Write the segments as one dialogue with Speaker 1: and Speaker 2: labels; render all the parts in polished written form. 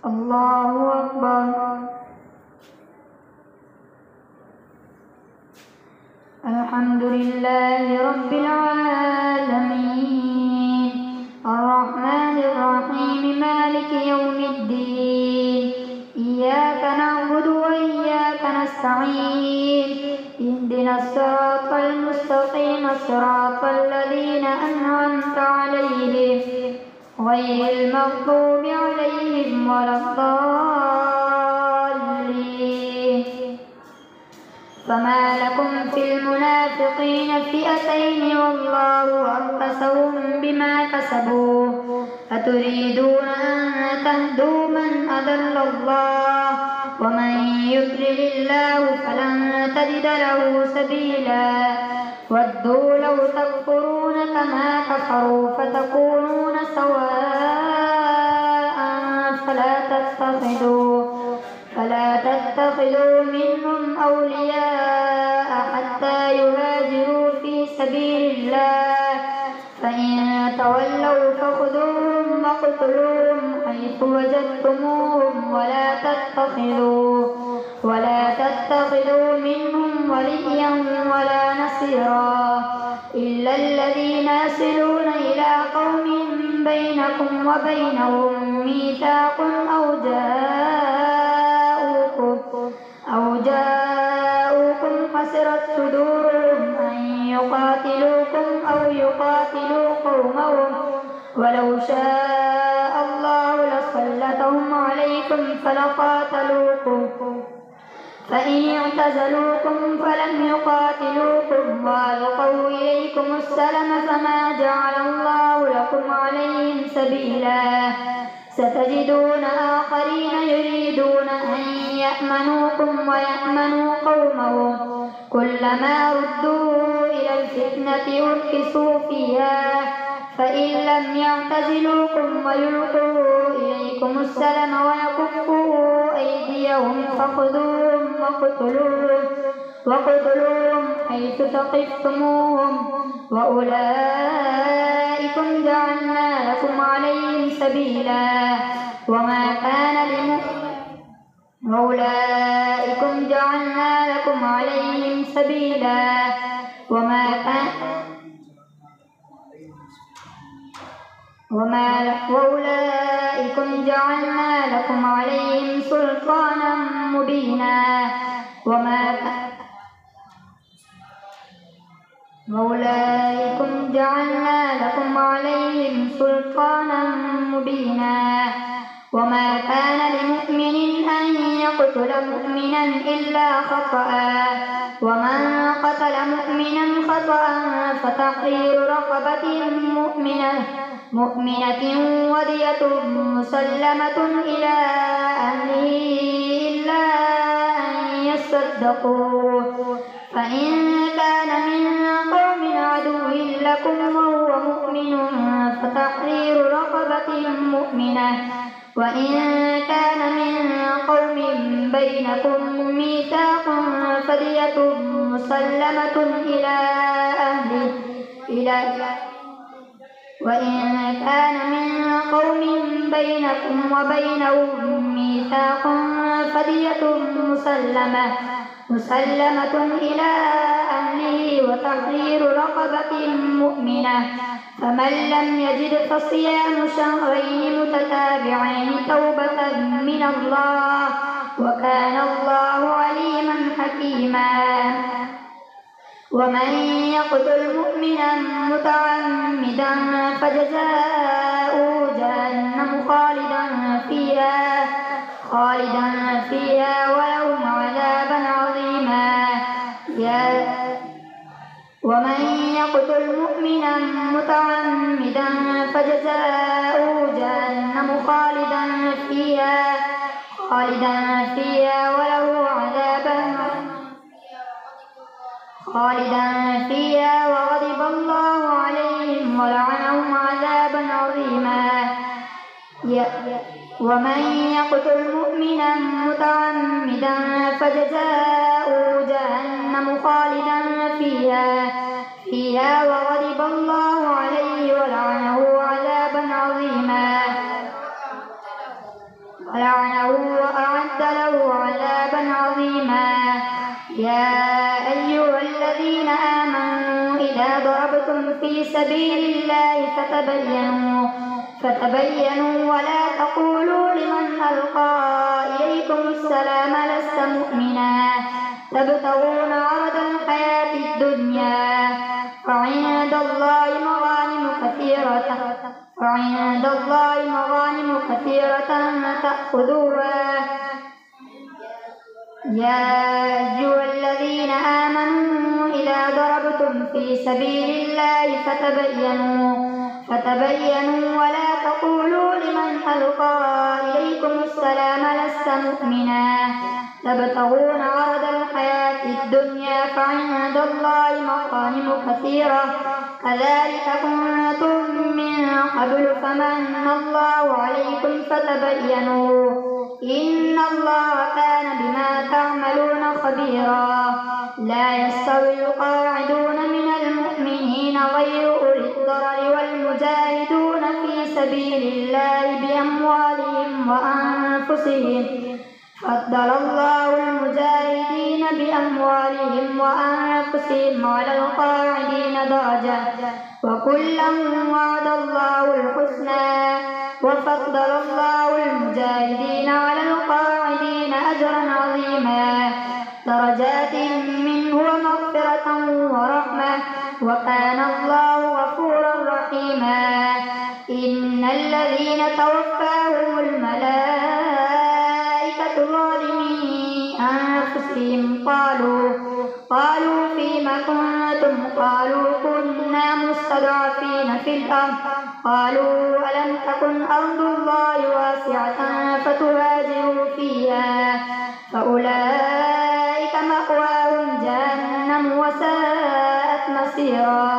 Speaker 1: الله أكبر. الحمد لله رب العالمين الرحمن الرحيم مالك يوم الدين إياك نعبد وإياك نستعين اهدنا الصراط المستقيم صراط الذين أنعمت عليهم غير المغضوب عليهم ولا الضالين. فما لكم في المنافقين فئتين والله أركسهم بما كسبوا أتريدون أن تهدوا من أضل الله ومن يضلل الله فلن تجد له سبيلا ودوا لو تكفرون كما كفروا فتكونون سواء فلا تتخذوا منهم أولياء حتى يهاجروا في سبيل الله فإن تولوا فخذوهم واقتلوهم حيث وجدتموهم ولا تتخذوا منهم وليا ولا نصيرا إلا الذين يصلون إلى قوم بينكم وبينهم ميثاق أو جاءوكم حسرت صدورهم أن يقاتلوكم أو يقاتلوا قومهم ولو شاء الله لسلطهم عليكم فلقاتلوكم فإن اعتزلوكم فلم يقاتلوكم وألقوا إليكم السلم فما جعل الله لكم عليهم سبيلا ستجدون آخرين يريدون أن يأمنوكم ويأمنوا قومهم كلما ردوا إلى الفتنة أركسوا فيها فإن لم يعتزلوكم ويلقوا إليكم السلم ويكفوا أيديهم فخذوهم واقتلوهم حيث ثقفتموهم وأولئكم جعلنا لكم عليهم سبيلا وما كان وأولئكم جعلنا لكم عليهم سلطانا مبينا وما كان لمؤمن أن يقتل مؤمنا إلا خطأ ومن قتل مؤمنا خطأ فتحرير رقبة مؤمنة ودية مسلمة إلى أهله إلا أن يصدقوا فإن كان من قوم عدو لكم وهو مؤمن فتحرير رقبة مؤمنة وإن كان من قوم بينكم ميثاق فدية مسلمة إلى أهله وإن كان من قوم بينكم وبينهم ميثاق فدية مسلمة إلى أهله وتحرير رقبة مؤمنة فمن لم يجد فصيام شهرين متتابعين توبة من الله وكان الله عليما حكيما. ومن يقتل مؤمنا متعمدا فجزاؤه جهنم خالدا فيها وله عذابا عظيما. ومن يقتل مؤمنا متعمدا فجزاؤه جهنم خالدا فيها وله وغضب الله عليهم ولعنهم عذابا عظيما. ومن يقتل مؤمنا متعمدا فجزاؤه جهنم خالدا فيها وغضب الله عليه ولعنه عذابا عظيما. ولعنه وأعد له عذابا عظيما. يا أيها الذين آمنوا إذا ضربتم في سبيل الله فتبينوا ولا تقولوا لمن ألقى إليكم السلام لست مؤمنا تبتغون عرض الحياة الدنيا فعند الله مغانم كثيرة تأخذوها. يا أيها الذين آمنوا إذا ضربتم في سبيل الله فتبينوا ولا تقولوا لمن ألقى إليكم السلام لست مؤمنا تبتغون عرض الحياة الدنيا فعند الله مغانم كثيرة كذلك كنتم من قبل فمن الله عليكم فتبينوا إن الله كان بما تعملون خبيرا. لا يستوي القاعدون من المؤمنين غير أولي الضرر والمجاهدون في سبيل الله بأموالهم وأنفسهم فضل الله المجاهدين بأموالهم وأنفسهم على القاعدين درجة وكلا وعد الله الحسنى وفضل الله المجاهدين على القاعدين أجرا عظيما درجات منه ومغفرة ورحمة وكان الله غفورا رحيما. إن الذين توفاهم الملائكة ظالمي أنفسهم قالوا فيما كنتم قالوا كنا مستضعفين في الأرض قالوا ألم تكن أرض الله واسعة فتهاجروا فيها فأولئك مأواهم جهنم وساءت مصيرا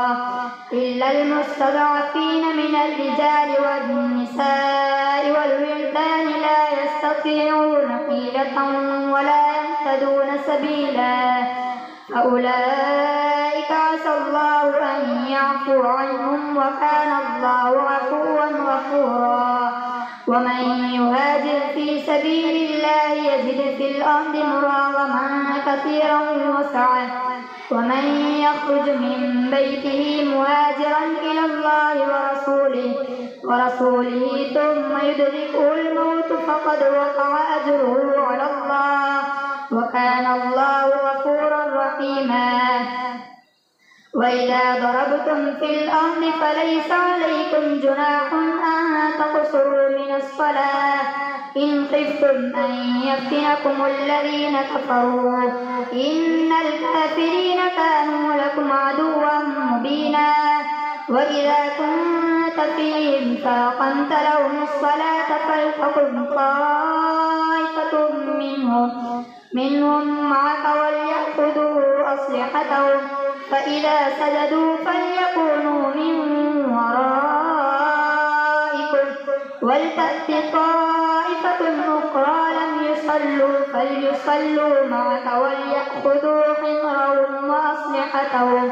Speaker 1: إلا المستضعفين من الرجال والنساء والولدان لا يستطيعون حيلة ولا يهتدون سبيلا فأولئك عسى الله أن يعفو عنهم وكان الله عفوا غفورا. ومن يهاجر في سبيل الله يجد في الأرض مراغما كثيرا وسعة ومن يخرج من بيته مهاجرا إلى الله ورسوله ثم يدركه الموت فقد وقع أجره على الله وكان الله غفورا رحيما. وإذا ضربتم في الأرض فليس عليكم جناح أن تقصروا من الصلاة إن خفتم أن يفتنكم الذين كفروا إن الكافرين كانوا لكم عدوا مبينا. وإذا كنت فيهم فأقمت لهم الصلاة فلتقم طائفة منهم معك وليأخذوا أسلحتهم فإذا سجدوا فليكونوا من ورائكم ولتأت طائفة أخرى لم يصلوا فليصلوا معك وليأخذوا حذرهم وأسلحتهم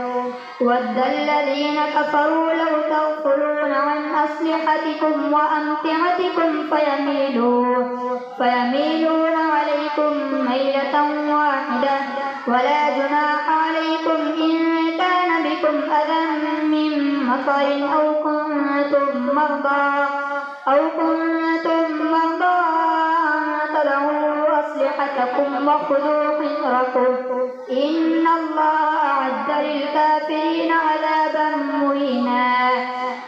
Speaker 1: ود الذين كفروا لو تغفلون عن أسلحتكم وأمتعتكم فيميلون عليكم ميلة واحدة ولا جناح عليكم إن كان بكم أذى من مطر أو كنتم مرضى أن تضعوا أسلحتكم وخذوا حذركم إن الله أعد للكافرين عذابا مهينا.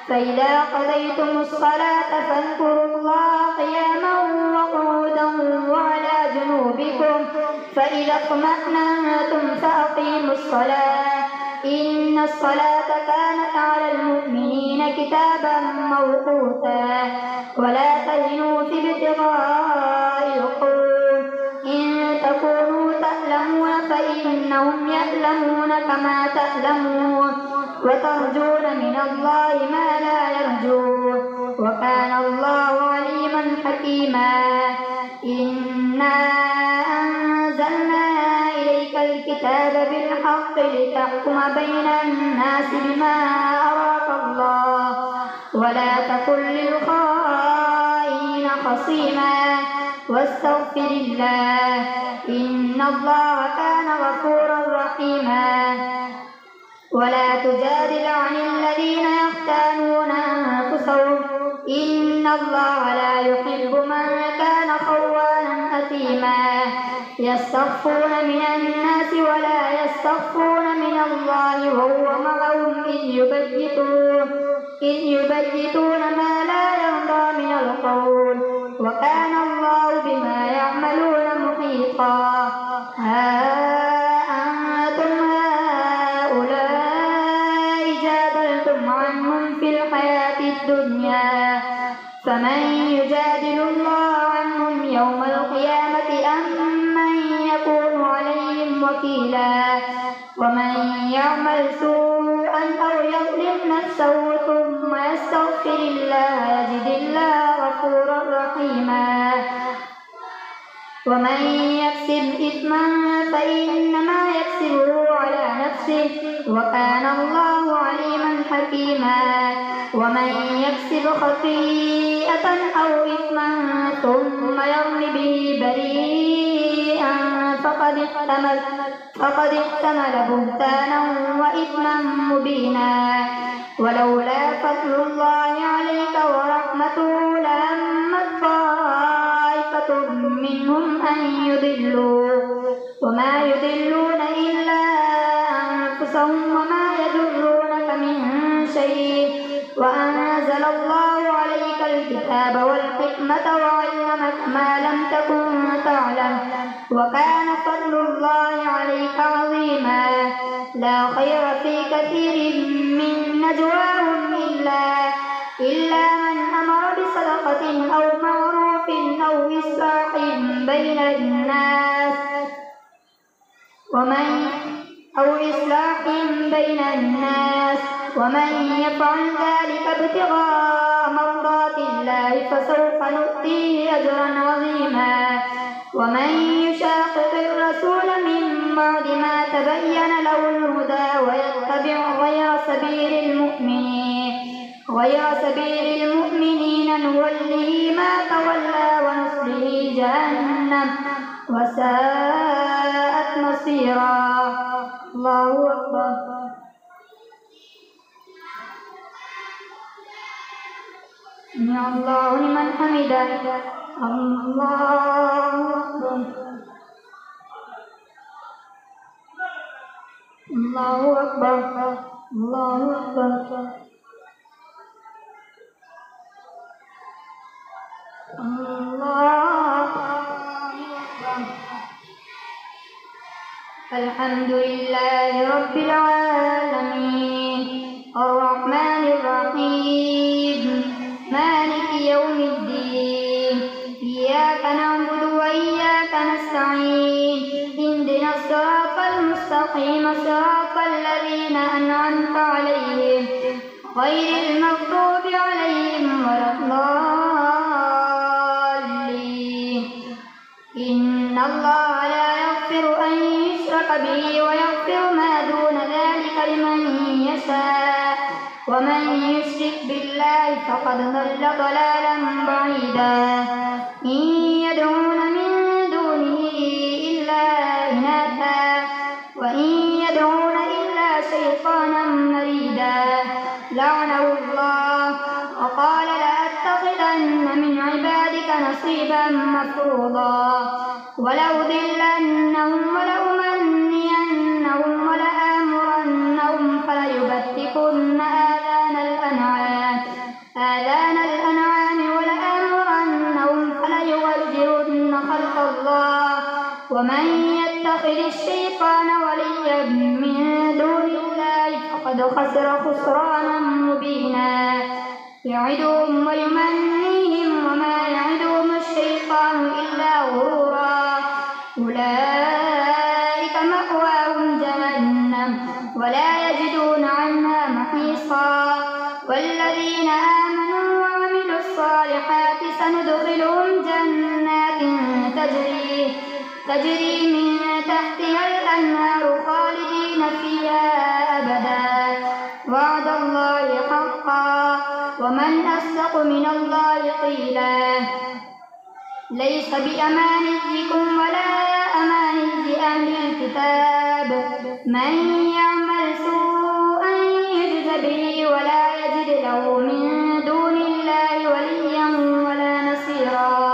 Speaker 1: فإذا قضيتم الصلاة فاذكروا الله قياما وقعودا وعلى جنوبكم فإذا اطمأننتم فأقيموا الصلاة إن الصلاة كانت على المؤمنين كتابا موقوتا. ولا تهنوا في ابتغاء القوم إن تكونوا تألمون فإنهم يألمون كما تألمون وترجون من الله ما لا يرجون وكان الله عليما حكيما. إنا أنزلنا إليك الكتاب بالحق لتحكم بين الناس بما أراك الله ولا تكن للخائنين خصيما واستغفر الله إن الله كان غفورا رحيما ولا تجادل عن الذين يختانون أنفسهم إن الله لا يحب من كان خوانا أثيما يستخفون من الناس ولا يستخفون من الله وهو معهم إذ يبيتون ما لا يرضى من القول وكان الله بما يعملون محيطا ها أنتم هؤلاء جادلتم عنهم في الحياة الدنيا فمن يجادل الله عنهم يوم القيامة أم من يكون عليهم وكيلا ومن يعمل سوءا أو يظلم نفسه ثم يستغفر الله يجد الله غفورا رحيما ومن يكسب إثما فإنما يكسبه على نفسه وكان الله عليما حكيما ومن يكسب خطيئة أو إثما ثم يرم به بريئا فقد احتمل بهتانا وإثما مبينا ولولا فضل الله عليك ورحمته لهمت طائفة منهم أن يضلوا وما يضلون إلا أنفسهم وما يضرونك من شيء وأنزل الله عليك الكتاب والحكمة وعلمك ما لم تكن تعلم وكان فضل الله عليك عظيما لا خير في كثير من نجواهم إلا من أمر بصدقة أو معروف أو إصلاح بين الناس ومن يفعل ذلك ابتغاء مرضات الله فسوف نؤتيه أجرا عظيما ومن يشاقق الرسول من بعد ما تبين له الهدى ويتبع غير سبيل المؤمنين نوله ما تولى ونصله جهنم وساءت مصيرا الله أكبر سمع الله لمن حمده الله أكبر الله أكبر الله أكبر الله أكبر الحمد لله رب العالمين الرحمن الرحيم مالك يوم الدين إياك نعبد وإياك نستعين اهدنا الصراط المستقيم صراط الذين أنعمت عليهم غير المغضوب عليهم ولا الضالين إن الله لا يغفر أن يشرك به ويغفر ما دون ذلك لمن يشاء ومن يشرك بالله فقد ضل ضلالا بعيدا إن يدعون من دونه إلا إناثا وإن يدعون إلا شيطانا مريدا لعنه الله وقال لأتخذن من عبادك نصيبا مفروضا ولأضلنهم ولأمنينهم ولآمرنهم فليبتكن آذان الأنعام ولآمرنهم فليغيرن خلق الله ومن يتخذ الشيطان وليا من دون الله فقد خسر خسرانا مبينا يعدهم ويمنيهم وما يعدهم الشيطان إلا غرورا أولئك مأواهم جهنم ولا يجدون عنها محيصا والذين آمنوا وعملوا الصالحات سندخلهم جنات تجري من تحتها الأنهار خالدين فيها أبدا وعد الله حقا ومن أصدق من الله قيلا ليس بأمانيكم ولا أماني أهل الكتاب من يعمل سوءا يجز به ولا يجد له من دون الله وليا ولا نصيرا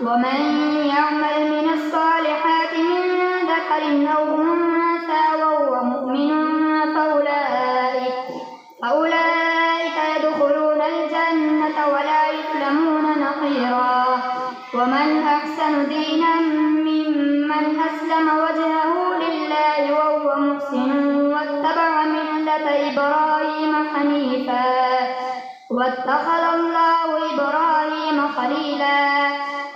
Speaker 1: ومن يعمل من الصالحات من ذكر أو أنثى وهو مؤمن فأولئك يدخلون الجنة ولا يظلمون نقيرا ومن أحسن دينا ممن أسلم وجهه لله وهو محسن واتبع ملة إبراهيم حنيفا واتخذ الله إبراهيم خليلا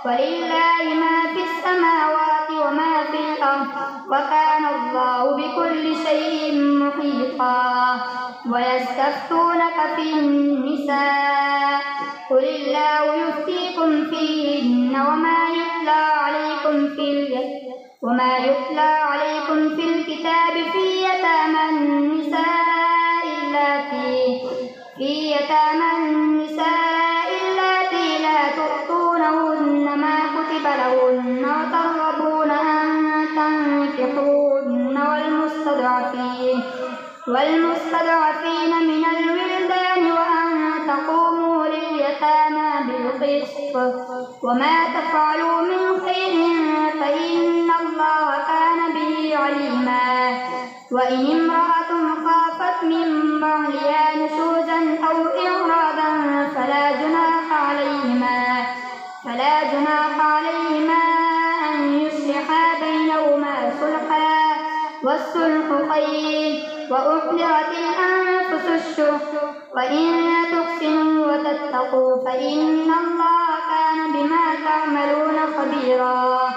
Speaker 1: ولله ما في السماوات وما في الأرض وكان الله بكل شيء محيطا ويستفتونك في النساء قل الله يفتيكم فيهن وما يتلى عليكم في الكتاب في يتامى النساء اللاتي لا تؤتونهن ما كتب لهن وترغبون أن تنكحوهن والمستضعفين من الولدان وأن تقوموا لليتامى بالقسط وما تفعلوا من خير فإن الله كان به عليما وإن امرأة خافت من بعلها نشوزا أو إعراضا فلا جناح عليهما أن يصلحا بينهما صلحا والصلح خير وأحضرت الأنفس الشح وإن تحسنوا وتتقوا فإن الله كان بما تعملون خبيرا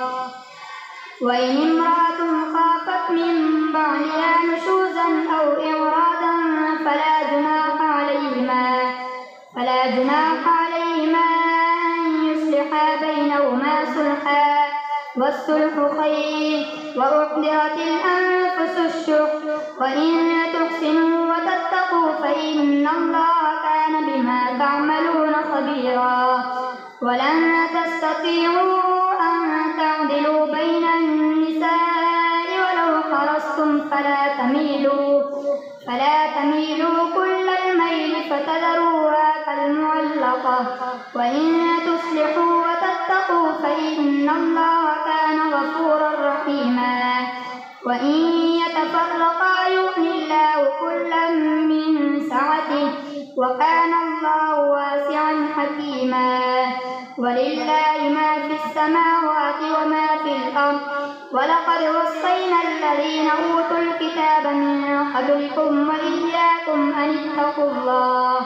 Speaker 1: وإن امرأة خافت من بعلها نشوزا أو إعراضا فلا جناح عليهما أن يصلحا بينهما صلحا والصلح خير وأحضرت الأنفس الشح وإن تحسنوا وتتقوا فإن الله كان بما تعملون خبيرا ولن تستطيعوا أن تعدلوا بين النساء ولو حرصتم فلا تميلوا كل الميل فتذروها كالمعلقة وإن تصلحوا وتتقوا فإن الله كان غفورا رحيما وإن يتفرقا يغن الله كلا من سعته وكان الله واسعا حكيما ولله ما في السماوات وما في الأرض ولقد وصينا الذين أوتوا الكتاب من قبلكم وإياكم أن اتقوا الله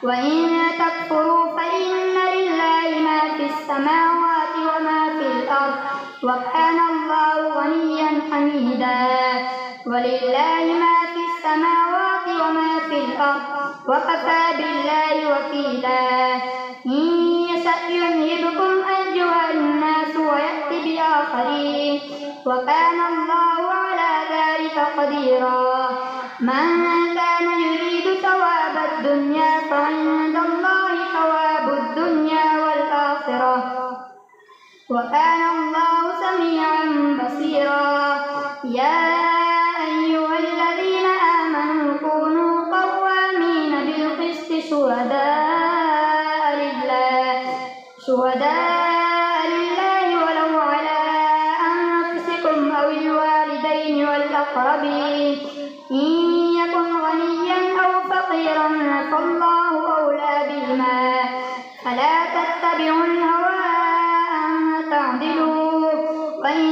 Speaker 1: وإن تكفروا فإن لله ما في السماوات وما في الأرض وكان الله غنيا حميدا ولله ما في السماوات وما في الأرض وكفى بالله وكيلا إن يشأ يذهبكم أيها الناس ويأتي بآخرين وكان الله على ذلك قديرا من كان يريد ثواب الدنيا فعند الله ثواب الدنيا والآخرة وكان الله سميعا بصيرا يا أيها الذين آمنوا كونوا قوامين بالقسط شهداء لله ولو على أنفسكم أو الوالدين والأقربين إن يكن غنيا أو فقيرا فالله أولى بهما فلا تتبعوا الهوى أن تعدلوا وإن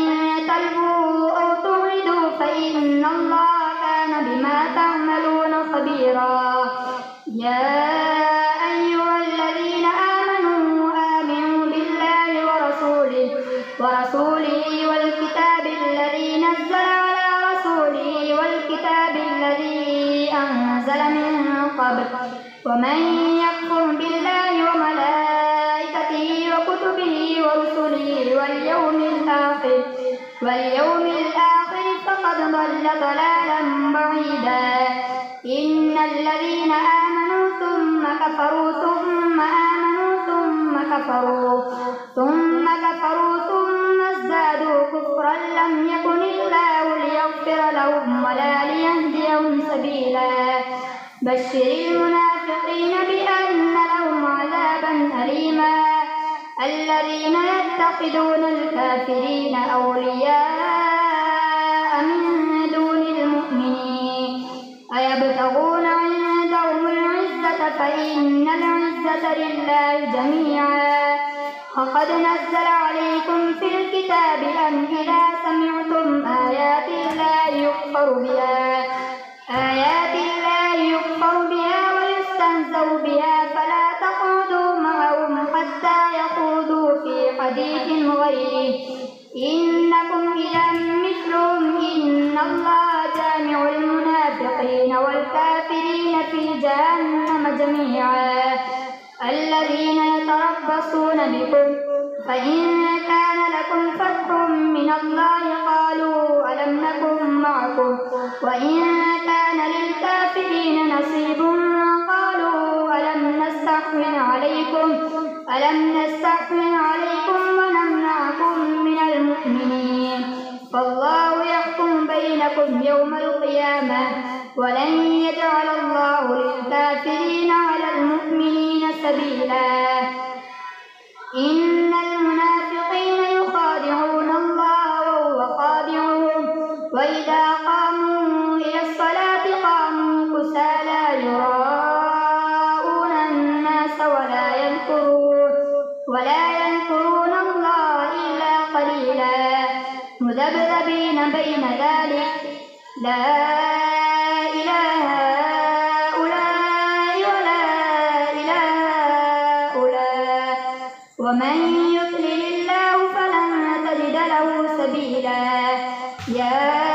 Speaker 1: تلووا أو تعرضوا فإن الله كان بما تعملون خبيرا يا أيها الذين آمنوا بالله ورسوله والكتاب الذي نزل على رسوله والكتاب الذي أنزل من قبل ومن يكفر بالله وملائكته وكتبه ورسله واليوم الآخر فقد ضل ضلالا بعيدا إن الذين آمنوا ثم كفروا ثم كفرا لم يكن الله ليغفر لهم ولا ليهديهم سبيلا بشر المنافقين بأن لهم عذابا أليما الذين يتخذون الكافرين أولياء من دون المؤمنين أيبتغون عندهم العزة فإن العزة لله جميعا وقد نزل عليكم في الكتاب أن إذا سمعتم آيات الله يكفر بها ويستهزأ بها فلا تقعدوا معهم حتى يخوضوا في حديث غيره إنكم إذا مثلهم إن الله جامع المنافقين والكافرين في جهنم جميعا الذين يتربصون بكم فإن كان لكم فتح من الله قالوا ألم نكن معكم وإن كان للكافرين نصيب قالوا ألم نستحوذ عليكم ونمنعكم من المؤمنين فالله يحكم بينكم يوم القيامة ولن يجعل الله للكافرين على المؤمنين سبيلا إن المنافقين يخادعون الله وهو خادعهم وإذا قاموا إلى الصلاة قاموا كسالى يراءون الناس ولا يذكرون الله إلا قليلا مذبذبين بين ذلك لا إله هؤلاء ولا إله هؤلاء ومن يضلل الله فلن تجد له سبيلا يا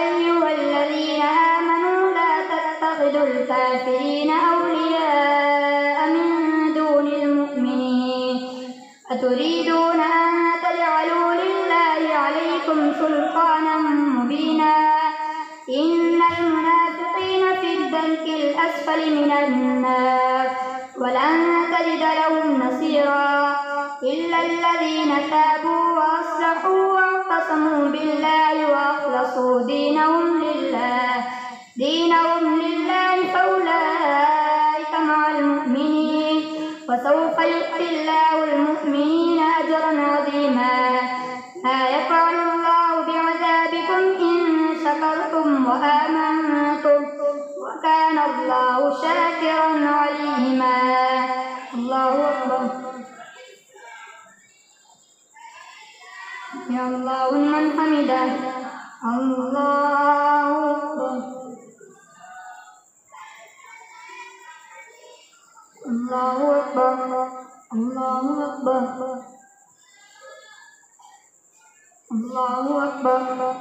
Speaker 1: أيها الذين آمنوا لا تتخذوا الكافرين أولياء من دون المؤمنين أتريدون أن تجعلوا لله عليكم سلطانا مبينا إن المنافقين في الدرك الأسفل من النار ولن تجد لهم نصيرا إلا الذين تابوا وأصلحوا واعتصموا بالله وأخلصوا دينهم لله فأولئك مع المؤمنين وسوف يؤتي الله المؤمنين أجرا عظيما ما يفعل الله بعذابكم إن شكرتم وآمنتم وكان الله شاكرا عليما الله أكبر يا الله من حمده الله أكبر الله أكبر الله أكبر الله أكبر